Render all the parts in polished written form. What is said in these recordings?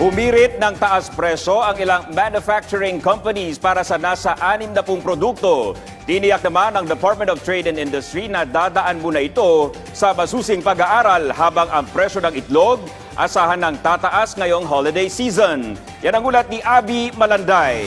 Humirit ng taas presyo ang ilang manufacturing companies para sa nasa 60 produkto. Tiniyak naman ng Department of Trade and Industry na dadaan muna ito sa masusing pag-aaral habang ang presyo ng itlog asahan ng tataas ngayong holiday season. Yan ang ulat ni Abby Malanday.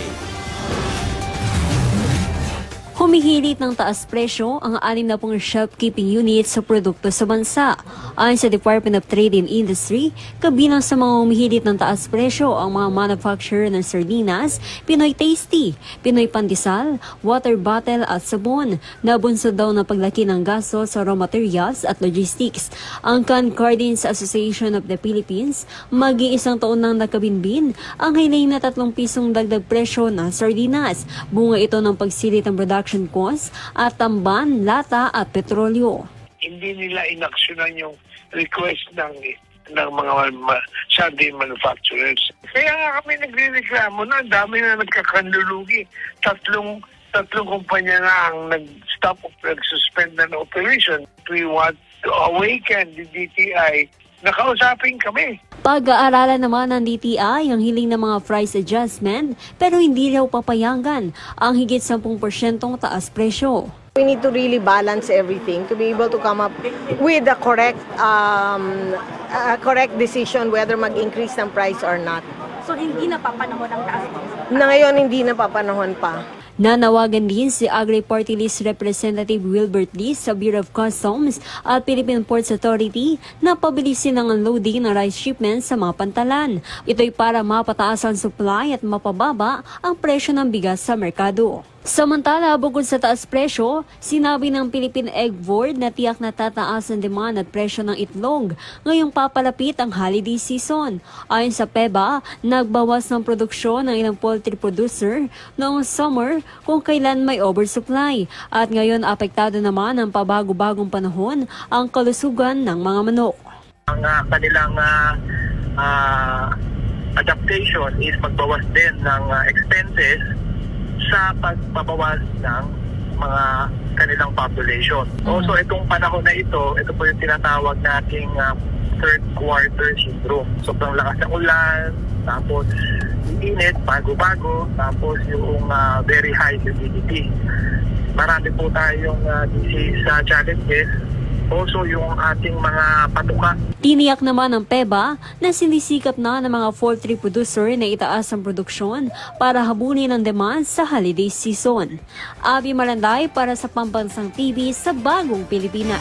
Humihilit ng taas presyo ang 60 shopkeeping units sa produkto sa bansa. Ayon sa Department of Trade and Industry, kabilang sa mga humihilit ng taas presyo ang mga manufacturer ng sardinas, Pinoy Tasty, Pinoy Pandesal, water bottle at sabon. Nabunsod daw ng paglaki ng gasto sa raw materials at logistics. Ang Concordance Association of the Philippines, mag-iisang taon nang nakabinbin ang hiling na 3 pisong dagdag presyo ng sardinas. Bunga ito ng pagsilit ng production cost at tamban, lata at petrolyo. Hindi nila inaksyonan yung request ng mga sardine manufacturers. Kaya nga kami nagre-reklamo na ang dami na nagkakanlulugi. Tatlong kumpanya na ang nag-suspend na ng operation. We want to awaken the DTI. Nakausapin kami. Pag-aaralan naman ng DTI ang hiling ng mga price adjustment pero hindi raw papayagan ang higit 10% taas presyo. We need to really balance everything to be able to come up with the correct decision whether mag-increase ng price or not. So hindi na papanahon ang taas? Na ngayon hindi na papanahon pa. Nanawagan din si Agri-Party List Representative Wilbert Lee sa Bureau of Customs at Philippine Ports Authority na pabilisin ang unloading ng rice shipments sa mga pantalan. Ito'y para mapataas ang supply at mapababa ang presyo ng bigas sa merkado. Samantala, bukod sa taas presyo, sinabi ng Philippine Egg Board na tiyak na tataas ang demand at presyo ng itlog ngayong papalapit ang holiday season. Ayon sa PEBA, nagbawas ng produksyon ng ilang poultry producer noong summer kung kailan may oversupply at ngayon apektado naman ang pabago-bagong panahon ang kalusugan ng mga manok. Ang kanilang adaptation is magbawas din ng expenses sa pagbabawas ng mga kanilang population. Also, itong panahon na ito po yung tinatawag nating third quarter syndrome. Sobrang lakas ng ulan, tapos init, bago-bago, tapos yung very high humidity. Marami po tayong disease challenges. Also, yung ating mga patuka. Tiniyak naman ng PEBA na sinisikap na ng mga poultry producer na itaas ang produksyon para habulin ang demand sa holiday season. Abby Malanday para sa Pambansang TV sa Bagong Pilipinas.